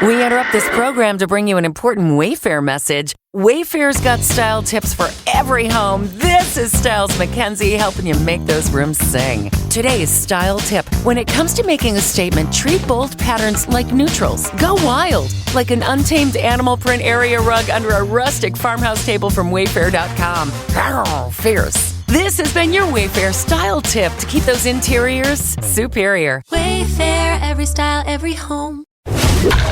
We interrupt this program to bring you an important Wayfair message. Wayfair's got style tips for every home. This is Styles McKenzie helping you make those rooms sing. Today's style tip. When it comes to making a statement, treat bold patterns like neutrals. Go wild, like an untamed animal print area rug under a rustic farmhouse table from Wayfair.com. Arr, fierce. This has been your Wayfair style tip to keep those interiors superior. Wayfair, every style, every home.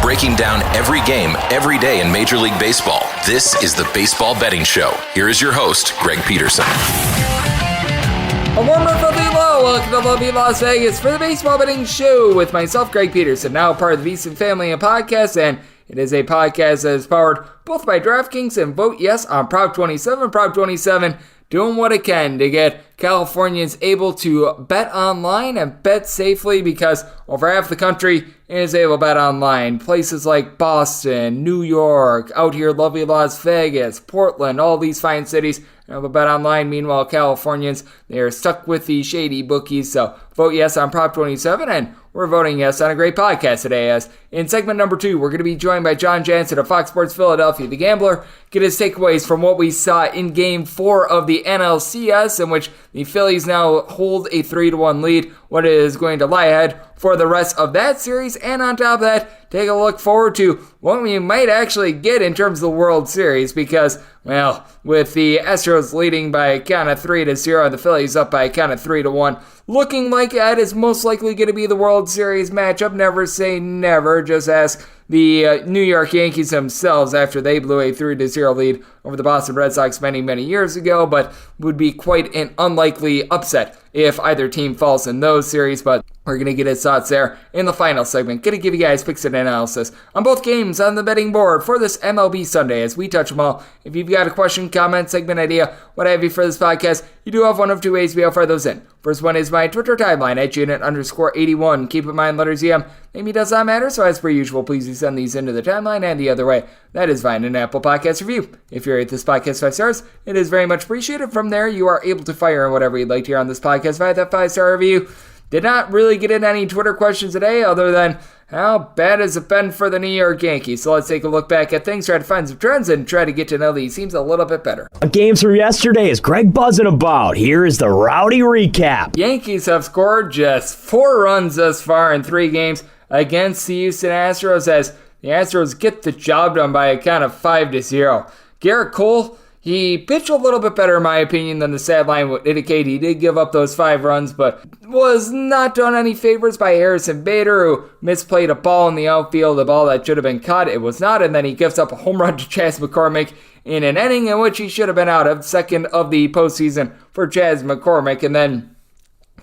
Breaking down every game, every day in Major League Baseball. This is the Baseball Betting Show. Here is your host, Greg Peterson. A warm from the low. Welcome to lovely Las Vegas for the Baseball Betting Show with myself, Greg Peterson, now part of the VSiN family of podcasts, and it is a podcast that is powered both by DraftKings and Vote Yes on Prop 27. Prop 27 doing what it can to get Californians able to bet online and bet safely because over half the country is able to bet online. Places like Boston, New York, out here lovely Las Vegas, Portland, all these fine cities have a bet online. Meanwhile, Californians, they are stuck with the shady bookies. So vote yes on Prop 27, and we're voting yes on a great podcast today, as in segment number 2, we're going to be joined by Jon Jansen of Fox Sports Philadelphia, the Gambler, get his takeaways from what we saw in Game 4 of the NLCS, in which the Phillies now hold a 3-1 lead, what is going to lie ahead for the rest of that series, and on top of that, take a look forward to what we might actually get in terms of the World Series, because, well, with the Astros leading by a count of 3-0, the Phillies up by a count of 3-1, looking like that is most likely going to be the World Series matchup. Never say never. Just ask the New York Yankees themselves after they blew a 3-0 lead over the Boston Red Sox many, many years ago, but would be quite an unlikely upset if either team falls in those series. But we're going to get his thoughts there in the final segment. Going to give you guys picks and analysis on both games on the betting board for this MLB Sunday as we touch them all. If you've got a question, comment, segment idea, what have you for this podcast, you do have one of two ways we offer those in. First one is my Twitter timeline at unit_81. Keep in mind, letters EM. Maybe does not matter, so as per usual, please do send these into the timeline, and the other way, that is via an Apple Podcast review. If you rate this podcast 5 stars, it is very much appreciated. From there, you are able to fire in whatever you'd like to hear on this podcast via that 5-star review. Did not really get in any Twitter questions today, other than how bad has it been for the New York Yankees? So let's take a look back at things, try to find some trends, and try to get to know these teams a little bit better. Games from yesterday is Greg buzzing about. Here is the rowdy recap. Yankees have scored just 4 runs thus far in 3 games against the Houston Astros, as the Astros get the job done by a count of 5-0. Garrett Cole, he pitched a little bit better, in my opinion, than the stat line would indicate. He did give up those 5 runs, but was not done any favors by Harrison Bader, who misplayed a ball in the outfield, a ball that should have been caught. It was not, and then he gives up a home run to Chas McCormick in an inning in which he should have been out of, second of the postseason for Chas McCormick. And then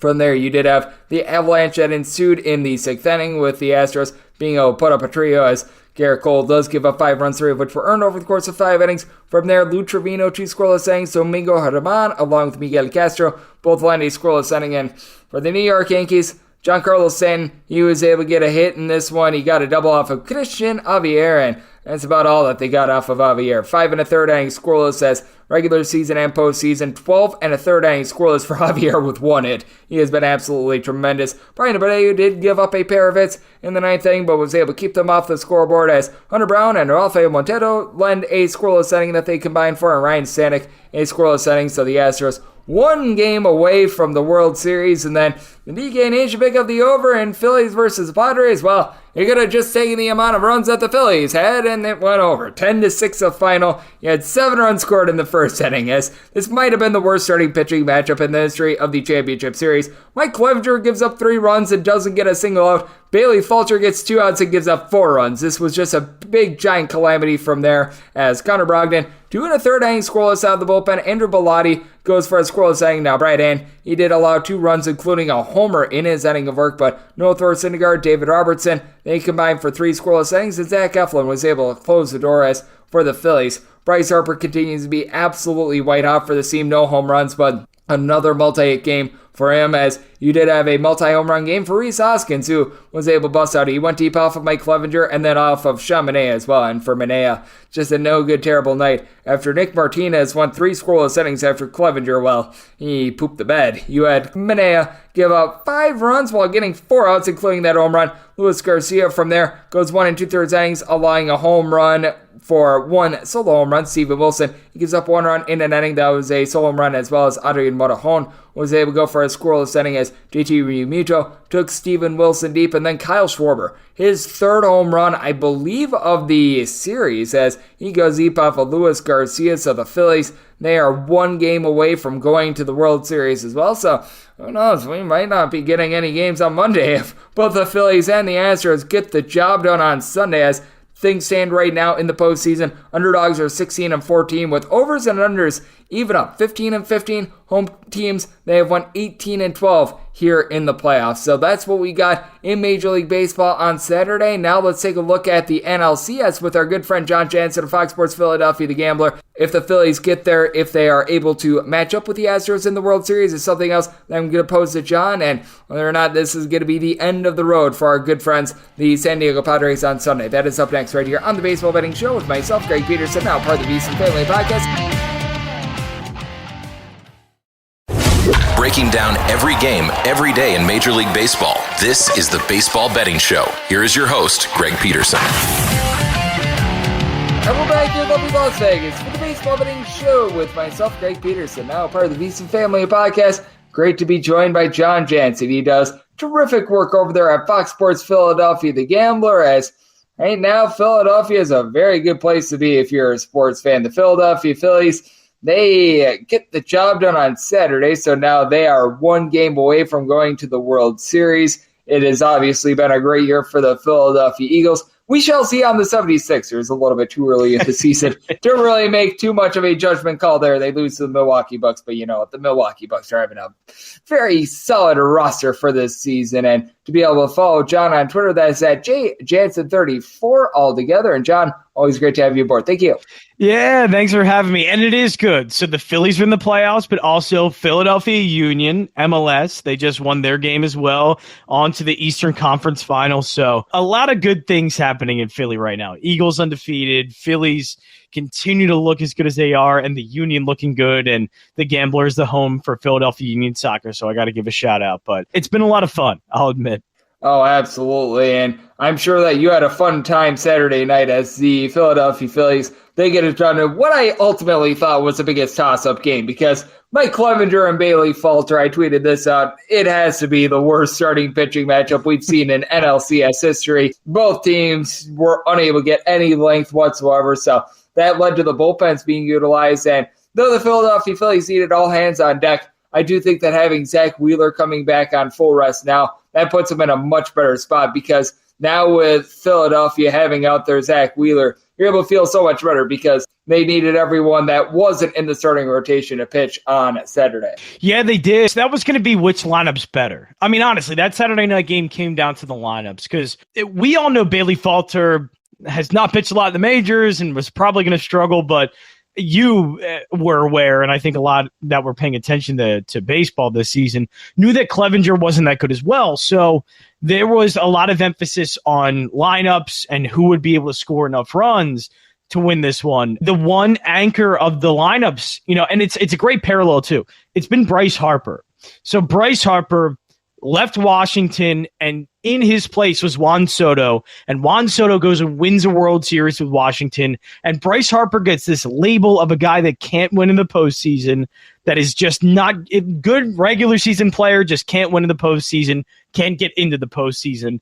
from there, you did have the avalanche that ensued in the 6th inning, with the Astros being able to put up a trio, as Garrett Cole does give up 5 runs, 3 of which were earned over the course of 5 innings. From there, Lou Trevino, 2 scoreless innings. Domingo Germán, along with Miguel Castro, both land a scoreless inning. And for the New York Yankees, Giancarlo Stanton, he was able to get a hit in this one. He got a double off of Christian Javier, and that's about all that they got off of Javier. 5 1/3 innings scoreless as regular season and postseason. 12 1/3 innings scoreless for Javier with 1 hit. He has been absolutely tremendous. Brian Abreu did give up a pair of hits in the 9th inning, but was able to keep them off the scoreboard, as Hunter Brown and Rafael Montero lend a scoreless inning that they combined for, and Ryan Stanek a scoreless inning. So the Astros 1 game away from the World Series. And then the DK Nation pick up the over in Phillies versus Padres. Well, you could have just taken the amount of runs that the Phillies had, and it went over. 10-6 the final. You had 7 runs scored in the 1st inning, as this might have been the worst starting pitching matchup in the history of the championship series. Mike Clevenger gives up 3 runs and doesn't get a single out. Bailey Falter gets 2 outs and gives up 4 runs. This was just a big, giant calamity from there, as Connor Brogdon, 2 1/3 innings scoreless out of the bullpen. Andrew Bellotti goes for a scoreless inning. Now, Bright Hand, he did allow 2 runs, including a homer in his inning of work, but no Thor Syndergaard, David Robertson, they combined for 3 scoreless innings, and Zach Eflin was able to close the door. As for the Phillies, Bryce Harper continues to be absolutely white hot for the team. No home runs, but another multi-hit game for him, as you did have a multi-home run game for Rhys Hoskins, who was able to bust out. He went deep off of Mike Clevenger and then off of Sean Manaea as well. And for Manaea, just a no-good, terrible night. After Nick Martinez won 3 scoreless innings after Clevenger, well, he pooped the bed. You had Manaea give up 5 runs while getting 4 outs, including that home run. Luis Garcia from there goes 1 2/3 innings, allowing a home run for 1 solo home run. Steven Wilson, he gives up 1 run in an inning. That was a solo home run, as well as Adrian Morejon was able to go for a scoreless inning as JT Realmuto took Steven Wilson deep. And then Kyle Schwarber, his 3rd home run, I believe, of the series, as he goes deep off of Luis Garcia. So the Phillies, they are 1 game away from going to the World Series as well. So who knows, we might not be getting any games on Monday if both the Phillies and the Astros get the job done on Sunday. As things stand right now in the postseason, underdogs are 16-14 with overs and unders even up 15-15. Home teams, they have won 18-12 here in the playoffs. So that's what we got in Major League Baseball on Saturday. Now let's take a look at the NLCS with our good friend Jon Jansen of Fox Sports Philadelphia, the Gambler. If the Phillies get there, if they are able to match up with the Astros in the World Series, is something else that I'm going to pose to Jon, and whether or not this is going to be the end of the road for our good friends, the San Diego Padres, on Sunday. That is up next right here on the Baseball Betting Show with myself, Greg Peterson, now part of the VSiN Family Podcast. Breaking down every game, every day in Major League Baseball. This is the Baseball Betting Show. Here is your host, Greg Peterson. And we're back here in lovely Las Vegas for the Baseball Betting Show with myself, Greg Peterson, now part of the VSiN Family Podcast. Great to be joined by Jon Jansen. He does terrific work over there at Fox Sports Philadelphia, the Gambler, as right now Philadelphia is a very good place to be if you're a sports fan. The Philadelphia Phillies, they get the job done on Saturday, so now they are 1 game away from going to the World Series. It has obviously been a great year for the Philadelphia Eagles. We shall see on the 76ers. A little bit too early in the season to really make too much of a judgment call there. They lose to the Milwaukee Bucks, but you know what? The Milwaukee Bucks are having a very solid roster for this season. And to be able to follow Jon on Twitter, that is at JJansen34 altogether. And Jon, always great to have you aboard. Thank you. Yeah, thanks for having me. And it is good. So the Phillies are in the playoffs, but also Philadelphia Union, MLS, they just won their game as well, on to the Eastern Conference Finals. So a lot of good things happening in Philly right now. Eagles undefeated, Phillies continue to look as good as they are, and the Union looking good, and the Gambler is the home for Philadelphia Union soccer, so I got to give a shout out. But it's been a lot of fun, I'll admit. Oh, absolutely. And I'm sure that you had a fun time Saturday night as the Philadelphia Phillies, they get it done in what I ultimately thought was the biggest toss-up game, because Mike Clevenger and Bailey Falter, I tweeted this out, it has to be the worst starting pitching matchup we've seen in NLCS history. Both teams were unable to get any length whatsoever, so that led to the bullpens being utilized. And though the Philadelphia Phillies needed all hands on deck, I do think that having Zach Wheeler coming back on full rest now, that puts him in a much better spot, because now with Philadelphia having out their Zach Wheeler, you're able to feel so much better because they needed everyone that wasn't in the starting rotation to pitch on Saturday. Yeah, they did. So that was going to be which lineup's better. I mean, honestly, that Saturday night game came down to the lineups, because we all know Bailey Falter has not pitched a lot in the majors and was probably going to struggle, but you were aware, and I think a lot that were paying attention to baseball this season knew that Clevenger wasn't that good as well. So there was a lot of emphasis on lineups and who would be able to score enough runs to win this one. The one anchor of the lineups, and it's a great parallel too. It's been Bryce Harper. So Bryce Harper left Washington, and in his place was Juan Soto, and Juan Soto goes and wins a World Series with Washington, and Bryce Harper gets this label of a guy that can't win in the postseason, that is just not a good regular season player, just can't win in the postseason, can't get into the postseason,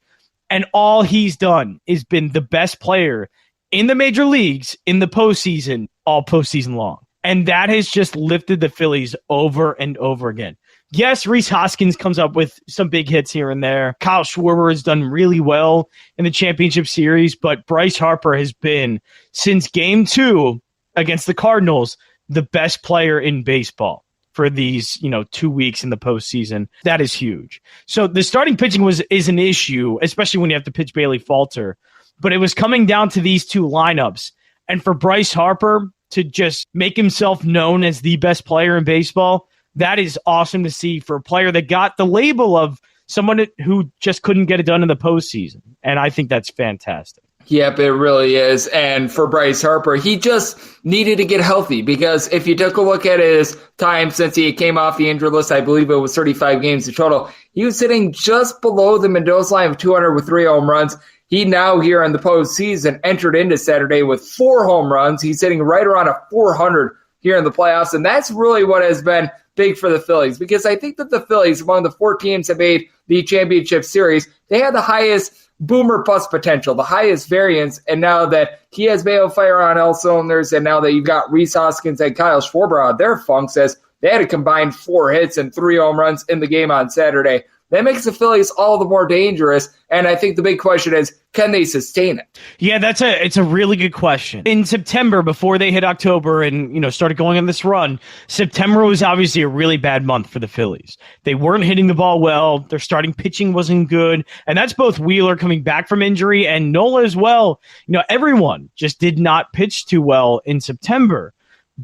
and all he's done is been the best player in the major leagues in the postseason all postseason long, and that has just lifted the Phillies over and over again. Yes, Rhys Hoskins comes up with some big hits here and there. Kyle Schwarber has done really well in the championship series, but Bryce Harper has been, since Game 2 against the Cardinals, the best player in baseball for these 2 weeks in the postseason. That is huge. So the starting pitching is an issue, especially when you have to pitch Bailey Falter, but it was coming down to these two lineups. And for Bryce Harper to just make himself known as the best player in baseball, that is awesome to see for a player that got the label of someone who just couldn't get it done in the postseason. And I think that's fantastic. Yep, it really is. And for Bryce Harper, he just needed to get healthy, because if you took a look at his time since he came off the injured list, I believe it was 35 games in total, he was sitting just below the Mendoza line of 200 with 3 home runs. He now here in the postseason entered into Saturday with 4 home runs. He's sitting right around a 400 here in the playoffs. And that's really what has been big for the Phillies, because I think that the Phillies, among the 4 teams that made the championship series, they had the highest boomer bust potential, the highest variance. And now that he has been able to fire on all cylinders, and now that you've got Rhys Hoskins and Kyle Schwarber out their funks, as they had a combined 4 hits and 3 home runs in the game on Saturday, that makes the Phillies all the more dangerous. And I think the big question is, can they sustain it? Yeah, it's a really good question. In September, before they hit October and started going on this run, September was obviously a really bad month for the Phillies. They weren't hitting the ball well. Their starting pitching wasn't good, and that's both Wheeler coming back from injury and Nola as well. Everyone just did not pitch too well in September.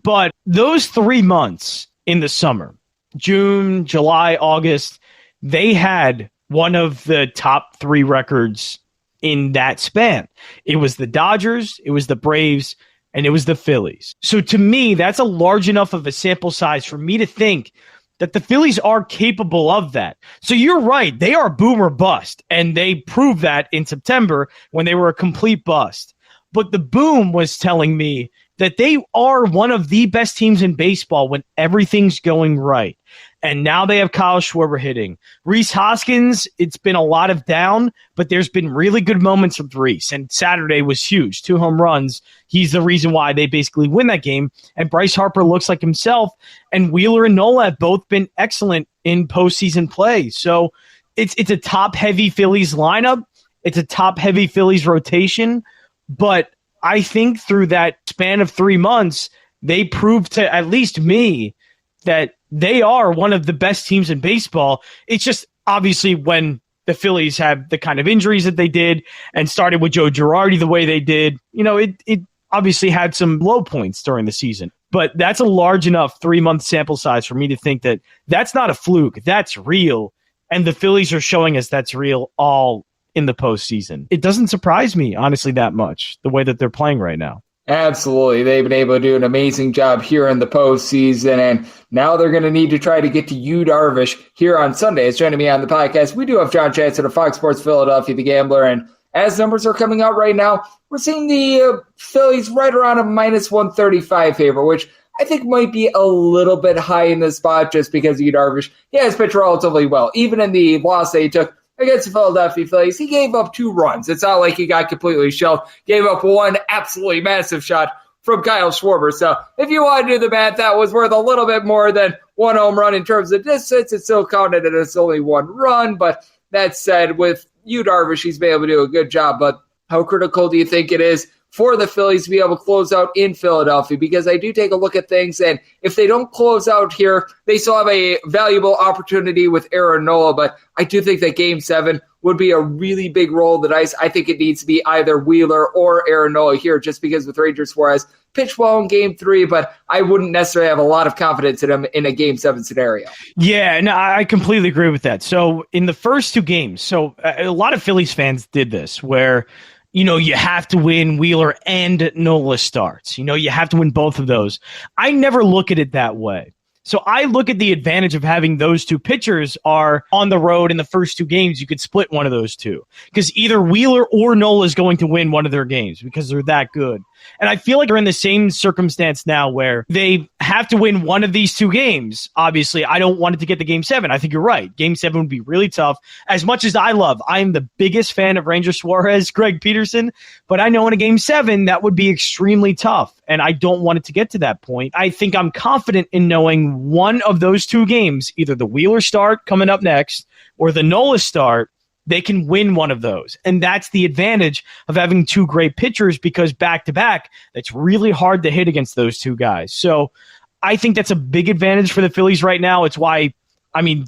But those 3 months in the summer, June, July, August, they had one of the top 3 records in that span. It was the Dodgers, it was the Braves, and it was the Phillies. So to me, that's a large enough of a sample size for me to think that the Phillies are capable of that. So you're right, they are boomer bust, and they proved that in September when they were a complete bust. But the boom was telling me that they are one of the best teams in baseball when everything's going right. And now they have Kyle Schwarber hitting. Rhys Hoskins, it's been a lot of down, but there's been really good moments with Rhys. And Saturday was huge. 2 home runs. He's the reason why they basically win that game. And Bryce Harper looks like himself. And Wheeler and Nola have both been excellent in postseason play. So it's a top-heavy Phillies lineup. It's a top-heavy Phillies rotation. But I think through that span of 3 months, they proved to at least me that they are one of the best teams in baseball. It's just obviously when the Phillies have the kind of injuries that they did and started with Joe Girardi the way they did, it obviously had some low points during the season. But that's a large enough 3-month sample size for me to think that that's not a fluke. That's real. And the Phillies are showing us that's real all in the postseason. It doesn't surprise me, honestly, that much, the way that they're playing right now. Absolutely. They've been able to do an amazing job here in the postseason, and now they're going to need to try to get to Yu Darvish here on Sunday. As joining me on the podcast, we do have Jon Jansen of Fox Sports Philadelphia, the Gambler, and as numbers are coming out right now, we're seeing the Phillies right around a minus 135 favor, which I think might be a little bit high in this spot just because Yu Darvish, he has pitched relatively well. Even in the loss that he took against the Philadelphia Phillies, he gave up 2 runs. It's not like he got completely shelled. Gave up 1 absolutely massive shot from Kyle Schwarber. So if you want to do the math, that was worth a little bit more than 1 home run in terms of distance. It's still counted as only 1 run. But that said, with Yu Darvish, he's been able to do a good job. But how critical do you think it is for the Phillies to be able to close out in Philadelphia? Because I do take a look at things, and if they don't close out here, they still have a valuable opportunity with Aaron Nola. But I do think that Game 7 would be a really big roll of the dice. I think it needs to be either Wheeler or Aaron Nola here, just because with Ranger Suarez pitched well in Game 3, but I wouldn't necessarily have a lot of confidence in him in a Game 7 scenario. Yeah, no, I completely agree with that. So in the first 2 games, a lot of Phillies fans did this, where you have to win Wheeler and Nola starts. You have to win both of those. I never look at it that way. So I look at the advantage of having those 2 pitchers are on the road in the first 2 games. You could split one of those 2 because either Wheeler or Nola is going to win one of their games because they're that good. And I feel like they're in the same circumstance now where they have to win one of these 2 games. Obviously, I don't want it to get to Game 7. I think you're right. Game 7 would be really tough. As much as I am the biggest fan of Ranger Suarez, Greg Peterson, but I know in a Game 7, that would be extremely tough. And I don't want it to get to that point. I think I'm confident in knowing one of those 2 games, either the Wheeler start coming up next or the Nola start, they can win one of those. And that's the advantage of having 2 great pitchers, because back-to-back, that's really hard to hit against those 2 guys. So I think that's a big advantage for the Phillies right now. It's why,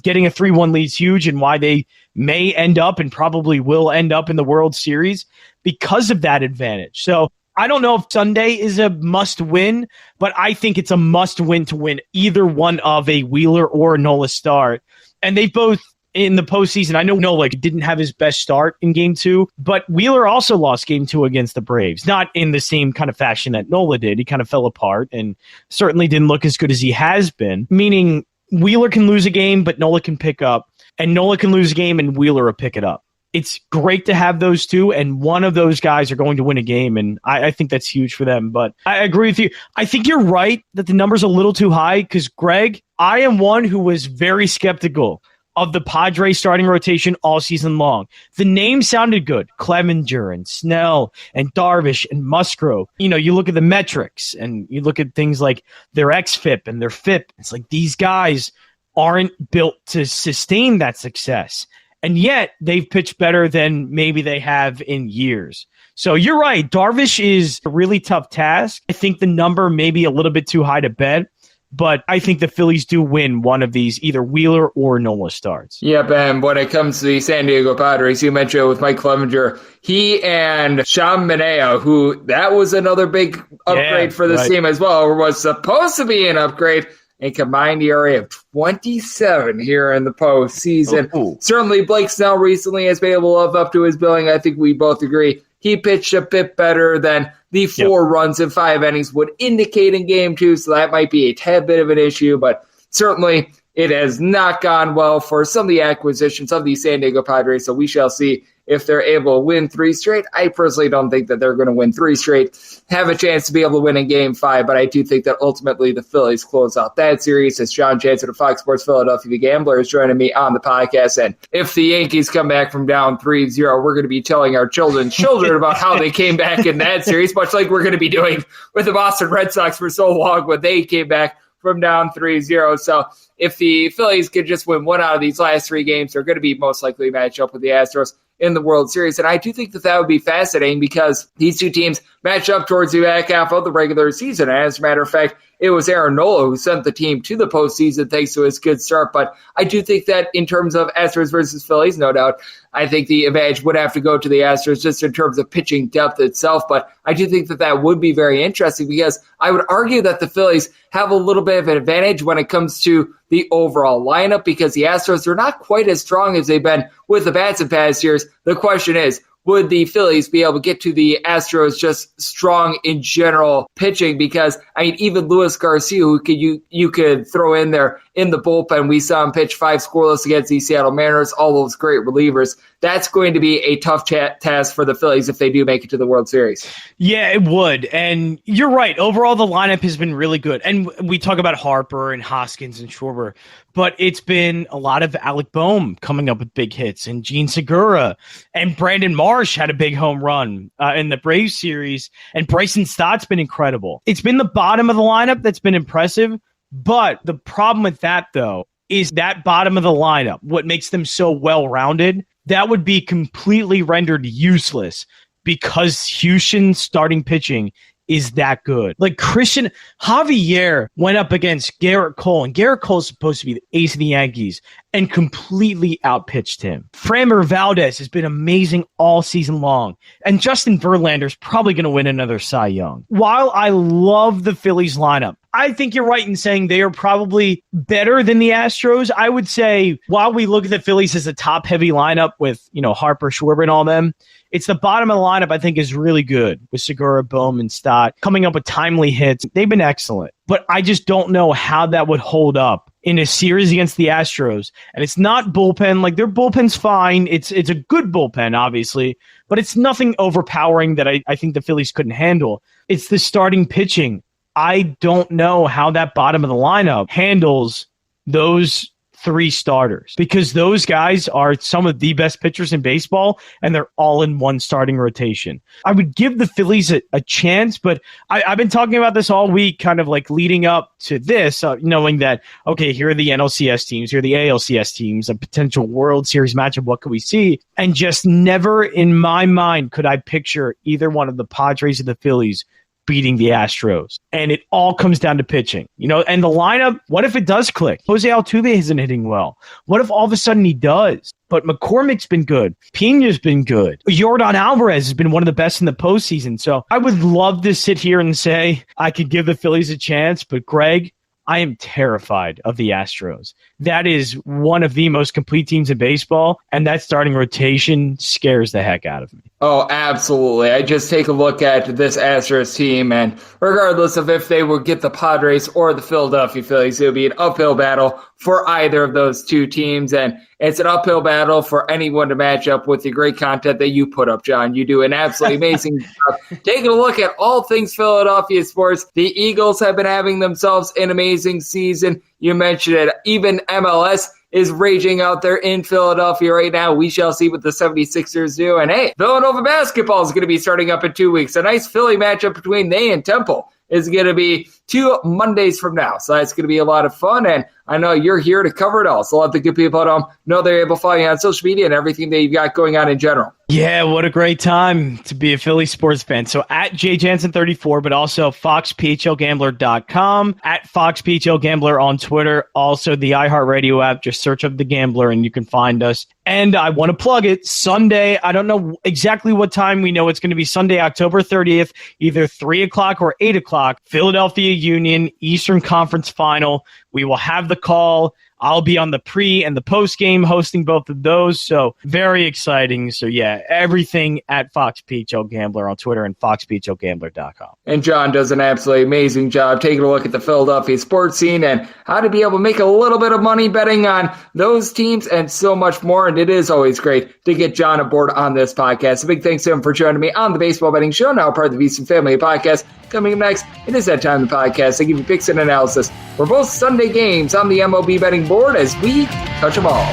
getting a 3-1 lead is huge, and why they may end up and probably will end up in the World Series because of that advantage. So I don't know if Sunday is a must win, but I think it's a must win to win either one of a Wheeler or a Nola start. And they both in the postseason, I know Nola didn't have his best start in game 2, but Wheeler also lost game 2 against the Braves. Not in the same kind of fashion that Nola did. He kind of fell apart and certainly didn't look as good as he has been, meaning Wheeler can lose a game, but Nola can pick up, and Nola can lose a game and Wheeler will pick it up. It's great to have those two, and one of those guys are going to win a game, and I think that's huge for them. But I agree with you. I think you're right that the number's a little too high because, Greg, I am one who was very skeptical of the Padres starting rotation all season long. The names sounded good. Clevenger and Snell and Darvish and Musgrove. You look at the metrics and you look at things like their xFIP and their FIP. It's like these guys aren't built to sustain that success. And yet they've pitched better than maybe they have in years. So you're right. Darvish is a really tough task. I think the number may be a little bit too high to bet. But I think the Phillies do win one of these, either Wheeler or Nola starts. Yep, and when it comes to the San Diego Padres, you mentioned with Mike Clevenger, he and Sean Manaea, who that was another big upgrade for this team as well, or was supposed to be an upgrade, a combined ERA of 27 here in the postseason. Oh. Certainly, Blake Snell recently has been able to live up to his billing. I think we both agree he pitched a bit better than the 4 runs in 5 innings would indicate in game 2, so that might be a tad bit of an issue, but certainly it has not gone well for some of the acquisitions of the San Diego Padres, so we shall see if they're able to win 3 straight. I personally don't think that they're going to win 3 straight, have a chance to be able to win in game 5, but I do think that ultimately the Phillies close out that series. As Jon Jansen of Fox Sports Philadelphia The Gambler is joining me on the podcast, and if the Yankees come back from down 3-0, we're going to be telling our children about how they came back in that series, much like we're going to be doing with the Boston Red Sox for so long when they came back from down 3-0. So if the Phillies could just win 1 out of these last 3 games, they're going to be most likely matched up with the Astros in the World Series. And I do think that that would be fascinating because these two teams match up towards the back half of the regular season. And as a matter of fact, it was Aaron Nola who sent the team to the postseason thanks to his good start. But I do think that in terms of Astros versus Phillies, no doubt, I think the advantage would have to go to the Astros just in terms of pitching depth itself. But I do think that that would be very interesting because I would argue that the Phillies have a little bit of an advantage when it comes to the overall lineup because the Astros are not quite as strong as they've been with the bats in past years. The question is, would the Phillies be able to get to the Astros just strong in general pitching? Because, I mean, even Luis Garcia, who you could throw in there in the bullpen, we saw him pitch 5 scoreless against the Seattle Mariners, all those great relievers. That's going to be a tough task for the Phillies if they do make it to the World Series. Yeah, it would. And you're right. Overall, the lineup has been really good. And we talk about Harper and Hoskins and Schwarber, but it's been a lot of Alec Boehm coming up with big hits, and Gene Segura, and Brandon Marsh had a big home run in the Braves series, and Bryson Stott's been incredible. It's been the bottom of the lineup that's been impressive, but the problem with that, though, is that bottom of the lineup, what makes them so well-rounded, that would be completely rendered useless because Houston's starting pitching is that good. Like Christian Javier went up against Garrett Cole, and Garrett Cole's supposed to be the ace of the Yankees and completely outpitched him. Framber Valdez has been amazing all season long, and Justin Verlander's probably going to win another Cy Young. While I love the Phillies lineup, I think you're right in saying they are probably better than the Astros. I would say while we look at the Phillies as a top-heavy lineup with, Harper, Schwarber, and all them, it's the bottom of the lineup I think is really good with Segura, Boehm, and Stott coming up with timely hits. They've been excellent, but I just don't know how that would hold up in a series against the Astros. And it's not bullpen. Like, their bullpen's fine. It's a good bullpen, obviously, but it's nothing overpowering that I think the Phillies couldn't handle. It's the starting pitching. I don't know how that bottom of the lineup handles those 3 starters because those guys are some of the best pitchers in baseball and they're all in one starting rotation. I would give the Phillies a chance, but I've been talking about this all week, kind of like leading up to this, knowing that, okay, here are the NLCS teams, here are the ALCS teams, a potential World Series matchup. What could we see? And just never in my mind could I picture either one of the Padres or the Phillies beating the Astros. And it all comes down to pitching. And the lineup, what if it does click? Jose Altuve isn't hitting well. What if all of a sudden he does? But McCormick's been good. Pena's been good. Yordan Alvarez has been one of the best in the postseason. So I would love to sit here and say I could give the Phillies a chance. But Greg, I am terrified of the Astros. That is one of the most complete teams in baseball, and that starting rotation scares the heck out of me. Oh, absolutely. I just take a look at this Astros team, and regardless of if they would get the Padres or the Philadelphia Phillies, it would be an uphill battle for either of those two teams, and it's an uphill battle for anyone to match up with the great content that you put up, John. You do an absolutely amazing job. Taking a look at all things Philadelphia sports, the Eagles have been having themselves an amazing season. You mentioned it. Even MLS is raging out there in Philadelphia right now. We shall see what the 76ers do. And hey, Villanova basketball is going to be starting up in 2 weeks. A nice Philly matchup between they and Temple is going to be 2 Mondays from now. So that's going to be a lot of fun. And I know you're here to cover it all. So let the good people at home know they're able to follow you on social media and everything that you've got going on in general. Yeah, what a great time to be a Philly sports fan. So at JJansen34, but also FoxPHLGambler.com, at FoxPHLGambler on Twitter, also the iHeartRadio app. Just search up The Gambler and you can find us. And I want to plug it. Sunday, I don't know exactly what time. We know it's going to be Sunday, October 30th, either 3 o'clock or 8 o'clock, Philadelphia Union Eastern Conference Final. We will have the call. I'll be on the pre and the post game hosting both of those. So very exciting. So yeah, everything at Fox PHL Gambler on Twitter and FoxPHLGambler.com. And John does an absolutely amazing job taking a look at the Philadelphia sports scene and how to be able to make a little bit of money betting on those teams and so much more. And it is always great to get John aboard on this podcast. A big thanks to him for joining me on the Baseball Betting Show, now part of the VSiN Family Podcast. Coming up next, it is that time of the podcast. I give you picks and analysis for both Sunday games on the MLB betting board as we touch them all.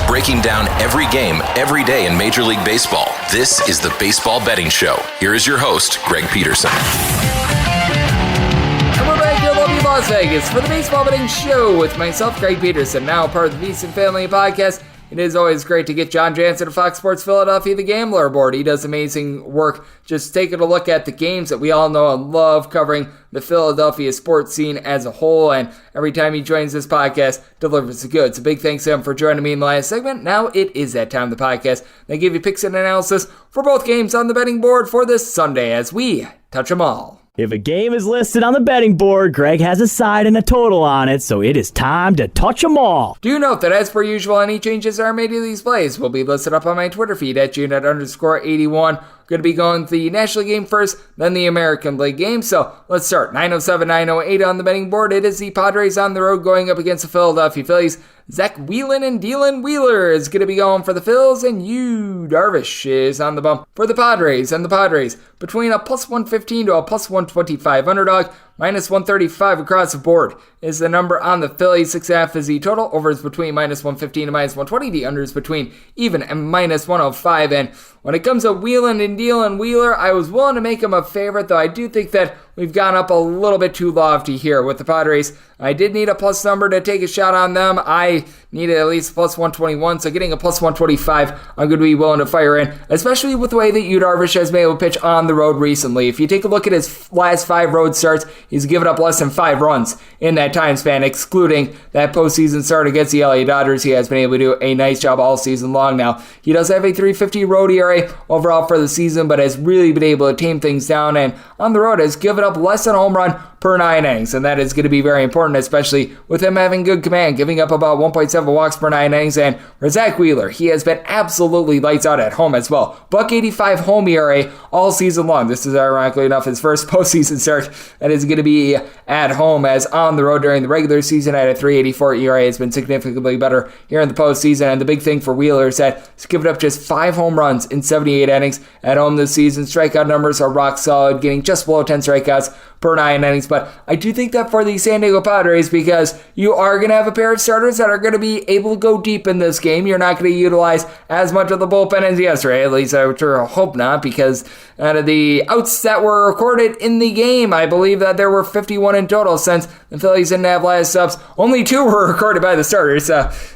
Breaking down every game, every day in Major League Baseball. This is the Baseball Betting Show. Here is your host, Greg Peterson. And we're back here in lovely Las Vegas for the Baseball Betting Show with myself, Greg Peterson, now part of the VSiN Family Podcast. It is always great to get Jon Jansen of Fox Sports Philadelphia, the Gambler, aboard. He does amazing work just taking a look at the games that we all know and love, covering the Philadelphia sports scene as a whole. And every time he joins this podcast, delivers the goods. A big thanks to him for joining me in the last segment. Now it is that time of the podcast. They give you picks and analysis for both games on the betting board for this Sunday as we touch them all. If a game is listed on the betting board, Greg has a side and a total on it, so it is time to touch them all. Do note that as per usual, any changes are made to these plays will be listed up on my Twitter feed at Junit_81. Going to be going the National League game first, then the American League game. So let's start. 907-908 on the betting board. It is the Padres on the road going up against the Philadelphia Phillies. Zach Whelan and Dylan Wheeler is going to be going for the Phils, and Yu Darvish is on the bump for the Padres. And the Padres between a plus 115 to a plus 125 underdog. Minus 135 across the board is the number on the Phillies. 6.5 is the total. Over is between minus 115 and minus 120. The under is between even and minus 105. And when it comes to Whelan and Dylan Wheeler, I was willing to make him a favorite, though I do think that we've gone up a little bit too lofty here with the Padres. I did need a plus number to take a shot on them. I needed at least plus 121, so getting a plus 125, I'm going to be willing to fire in, especially with the way that Yu Darvish has been able to pitch on the road recently. If you take a look at his last 5 road starts, he's given up less than 5 runs in that time span, excluding that postseason start against the LA Dodgers. He has been able to do a nice job all season long now. He does have a 3.50 road ERA overall for the season, but has really been able to tame things down, and on the road has given up less than a home run per 9 innings, and that is going to be very important, especially with him having good command, giving up about 1.7 walks per 9 innings. And for Zach Wheeler, he has been absolutely lights out at home as well. $1.85 home ERA all season long. This is ironically enough his first postseason start that is going to be at home, as on the road during the regular season at a 3.84 ERA has been significantly better here in the postseason. And the big thing for Wheeler is that he's given up just 5 home runs in 78 innings at home this season. Strikeout numbers are rock solid, getting just below 10 strikeouts per 9 innings. But I do think that for the San Diego Padres, because you are going to have a pair of starters that are going to be able to go deep in this game, you're not going to utilize as much of the bullpen as yesterday. At least I sure hope not, because out of the outs that were recorded in the game, I believe that there were 51 in total. Since the Phillies didn't have last subs, only 2 were recorded by the starters.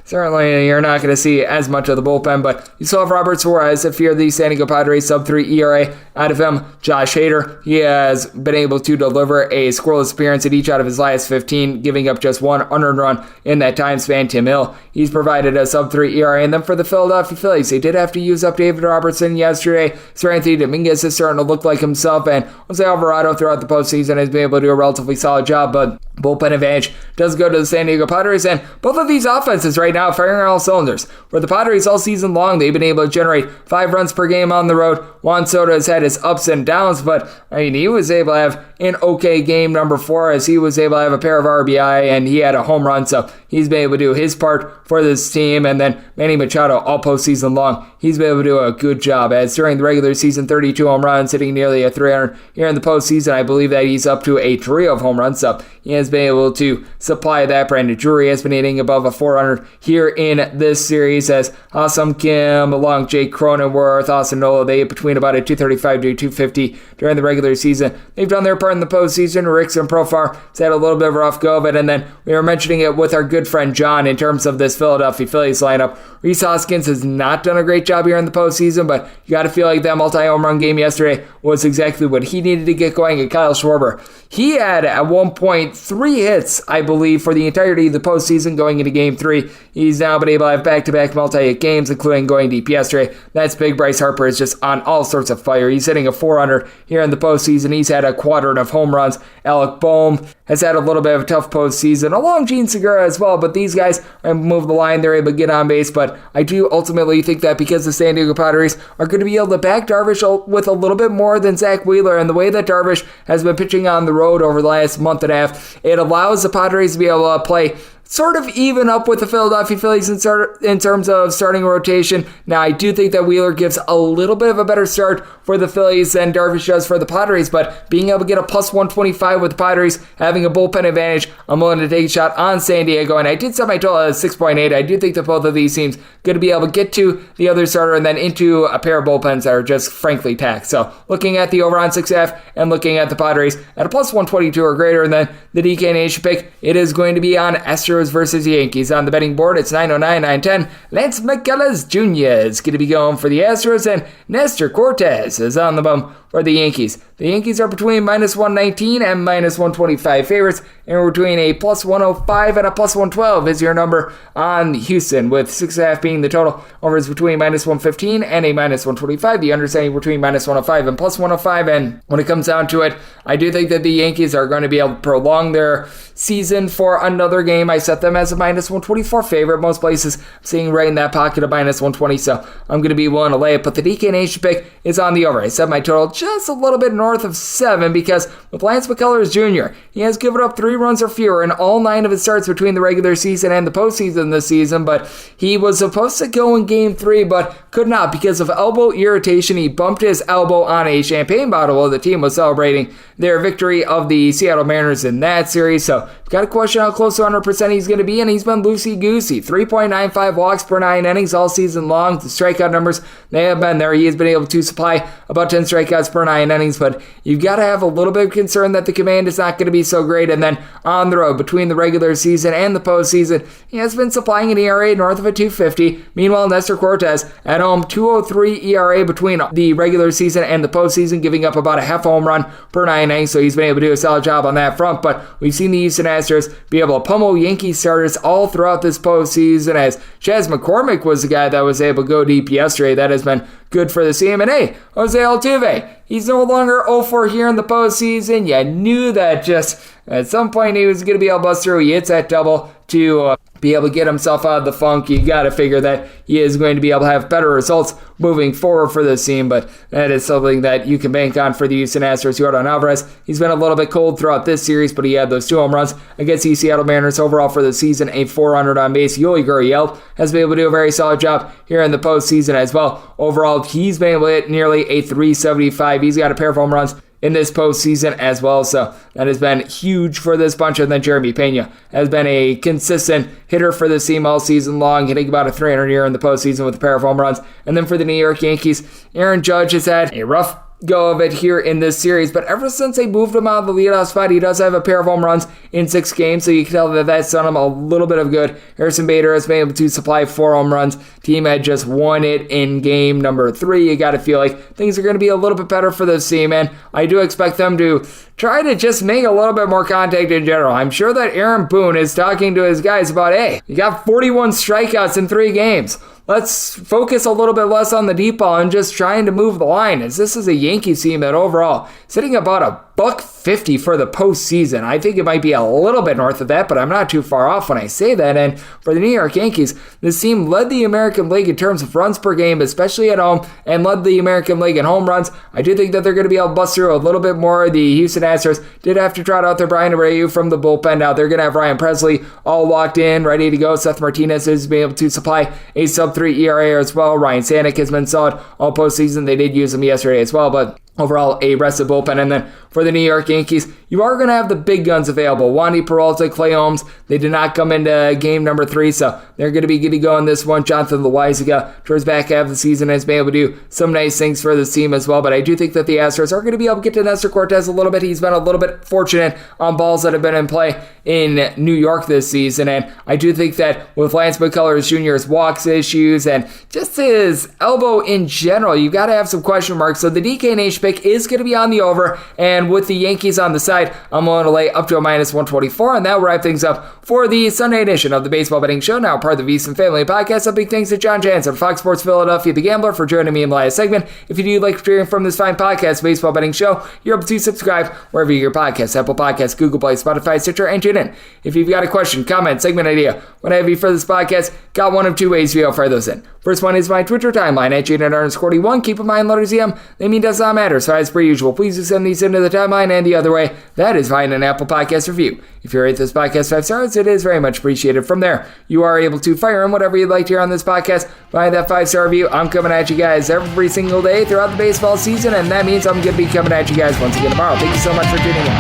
Certainly you're not going to see as much of the bullpen, but you still have Robert Suarez if you're the San Diego Padres, sub-3 ERA out of him. Josh Hader, he has been able to deliver a scoreless appearance in each out of his last 15, giving up just 1 unearned run in that time span. Tim Hill, he's provided a sub-3 ERA. And then for the Philadelphia Phillies, they did have to use up David Robertson yesterday. Sir Anthony Dominguez is starting to look like himself, and Jose Alvarado throughout the postseason has been able to do a relatively solid job, but bullpen advantage does go to the San Diego Padres, and both of these offenses right now firing on all cylinders. For the Padres all season long, they've been able to generate 5 runs per game on the road. Juan Soto has had his ups and downs, but he was able to have an okay game number 4, as he was able to have a pair of RBI and he had a home run, so he's been able to do his part for this team. And then Manny Machado all postseason long, he's been able to do a good job, as during the regular season 32 home runs, hitting nearly a 300. Here in the postseason, I believe that he's up to a trio of home runs, so he has been able to supply that. Brandon Drury has been hitting above a 400 here in this series, as Ha-Seong Kim along Jake Cronenworth, Austin Nola, they hit between about a 235 to 250 during the regular season. They've done their part in the postseason. Rickson Profar has had a little bit of a rough go of it, and then we were mentioning it with our good friend John in terms of this Philadelphia Phillies lineup. Rhys Hoskins has not done a great job here in the postseason, but you got to feel like that multi-home run game yesterday was exactly what he needed to get going. And Kyle Schwarber, he had at one point 3 hits, I believe, for the entirety of the postseason going into Game 3. He's now been able to have back-to-back multi-hit games, including going deep yesterday. That's big. Bryce Harper is just on all sorts of fire. He's hitting a 400 here in the postseason. He's had a quadrant of home runs. Alec Boehm has had a little bit of a tough postseason, along Gene Segura as well, but these guys move the line. They're able to get on base, but I do ultimately think that because the San Diego Padres are going to be able to back Darvish with a little bit more than Zach Wheeler, and the way that Darvish has been pitching on the road over the last month and a half, it allows the Padres to be able to play sort of even up with the Philadelphia Phillies in terms of starting rotation. Now, I do think that Wheeler gives a little bit of a better start for the Phillies than Darvish does for the Padres, but being able to get a plus 125 with the Padres having a bullpen advantage, I'm willing to take a shot on San Diego, and I did set my total at 6.8. I do think that both of these teams going to be able to get to the other starter and then into a pair of bullpens that are just frankly taxed. So looking at the over on 6.5 and looking at the Padres at a plus 122 or greater, and then the DK Nation pick, it is going to be on Astros versus Yankees. On the betting board, it's 909, 910. Lance McCullers Jr. is going to be going for the Astros, and Nestor Cortez is on the bum for the Yankees. The Yankees are between minus 119 and minus 125 favorites, and we're between a plus 105 and a plus 112 is your number on Houston, with 6.5 being the total. Over is between minus 115 and a minus 125. The understanding between minus 105 and plus 105, and when it comes down to it, I do think that the Yankees are going to be able to prolong their season for another game. I set them as a minus 124 favorite. Most places I'm seeing right in that pocket of minus 120, so I'm going to be willing to lay it, but the DK Nation pick is on the over. I set my total just a little bit north of 7, because with Lance McCullers Jr., he has given up 3 runs or fewer in all 9 of his starts between the regular season and the postseason this season, but he was supposed to go in Game 3, but could not because of elbow irritation. He bumped his elbow on a champagne bottle while the team was celebrating their victory of the Seattle Mariners in that series, so got to question how close to 100% he's going to be, and he's been loosey-goosey. 3.95 walks per 9 innings all season long. The strikeout numbers, they have been there. He has been able to supply about 10 strikeouts per 9 innings, but you've got to have a little bit of concern that the command is not going to be so great. And then on the road, between the regular season and the postseason, he has been supplying an ERA north of a 250. Meanwhile, Nestor Cortez at home, 2.03 ERA between the regular season and the postseason, giving up about a half home run per 9 innings, so he's been able to do a solid job on that front. But we've seen the Houston Astros be able to pummel Yankee starters all throughout this postseason, as Chas McCormick was the guy that was able to go deep yesterday. That has been good for the team. And hey, Jose Altuve, he's no longer 0-4 here in the postseason. You knew that just at some point he was going to be able to bust through. He hits that double to be able to get himself out of the funk. You got to figure that he is going to be able to have better results moving forward for this team, but that is something that you can bank on for the Houston Astros. Yordan Alvarez, he's been a little bit cold throughout this series, but he had those 2 home runs against the Seattle Mariners. Overall for the season, a 400 on base. Yuli Gurriel has been able to do a very solid job here in the postseason as well. Overall, he's been able to hit nearly a 375. He's got a pair of home runs in this postseason as well. So that has been huge for this bunch. And then Jeremy Pena has been a consistent hitter for this team all season long, hitting about a 300 year in the postseason with a pair of home runs. And then for the New York Yankees, Aaron Judge has had a rough go of it here in this series, but ever since they moved him out of the leadoff spot, he does have a pair of home runs in 6 games, so you can tell that that's done him a little bit of good. Harrison Bader has been able to supply 4 home runs. Team had just won it in game number 3. You got to feel like things are going to be a little bit better for this team, and I do expect them to try to just make a little bit more contact in general. I'm sure that Aaron Boone is talking to his guys about, hey, you got 41 strikeouts in 3 games. Let's focus a little bit less on the deep ball and just trying to move the line, as this is a Yankees team that overall sitting about $150 for the postseason. I think it might be a little bit north of that, but I'm not too far off when I say that. And for the New York Yankees, this team led the American League in terms of runs per game, especially at home, and led the American League in home runs. I do think that they're going to be able to bust through a little bit more. The Houston Astros did have to trot out their Brian Abreu from the bullpen. Now they're going to have Ryan Presley all locked in, ready to go. Seth Martinez has been able to supply a sub-3 ERA as well. Ryan Stanek has been solid all postseason. They did use him yesterday as well, but overall, a rested bullpen. And then for the New York Yankees, you are going to have the big guns available. Wandy Peralta, Clay Holmes, they did not come into game number 3, so they're going to be good to go in this one. Jonathan Loaizaga, towards back half of the season, has been able to do some nice things for this team as well. But I do think that the Astros are going to be able to get to Nestor Cortez a little bit. He's been a little bit fortunate on balls that have been in play in New York this season. And I do think that with Lance McCullers Jr.'s walks issues and just his elbow in general, you've got to have some question marks. So the DK Nation pick is going to be on the over, and with the Yankees on the side, I'm willing to lay up to a minus 124, and that will wrap things up for the Sunday edition of the Baseball Betting Show, now part of the VSiN Family Podcast. A big thanks to Jon Jansen, Fox Sports Philadelphia, The Gambler, for joining me in the last segment. If you do like hearing from this fine podcast, Baseball Betting Show, you're able to subscribe wherever you get your podcasts, Apple Podcasts, Google Play, Spotify, Stitcher, and TuneIn. If you've got a question, comment, segment idea, what have you for this podcast, got one of 2 ways you'll fire those in. First one is my Twitter timeline at Jaden_41. Keep in mind, letters EM, they mean does not matter. So as per usual, please do send these into the timeline, and the other way, that is via an Apple Podcast review. If you rate this podcast 5 stars, it is very much appreciated. From there, you are able to fire in whatever you'd like to hear on this podcast via that 5-star review. I'm coming at you guys every single day throughout the baseball season, and that means I'm going to be coming at you guys once again tomorrow. Thank you so much for tuning in.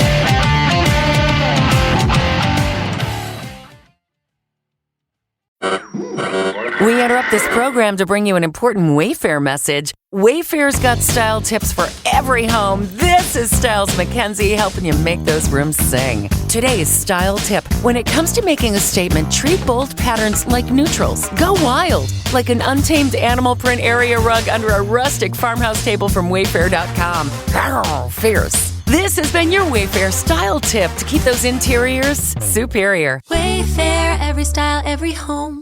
We interrupt this program to bring you an important Wayfair message. Wayfair's got style tips for every home. This is Styles McKenzie helping you make those rooms sing. Today's style tip: when it comes to making a statement, treat bold patterns like neutrals. Go wild, like an untamed animal print area rug under a rustic farmhouse table from Wayfair.com. Arr, fierce. This has been your Wayfair style tip to keep those interiors superior. Wayfair, every style, every home.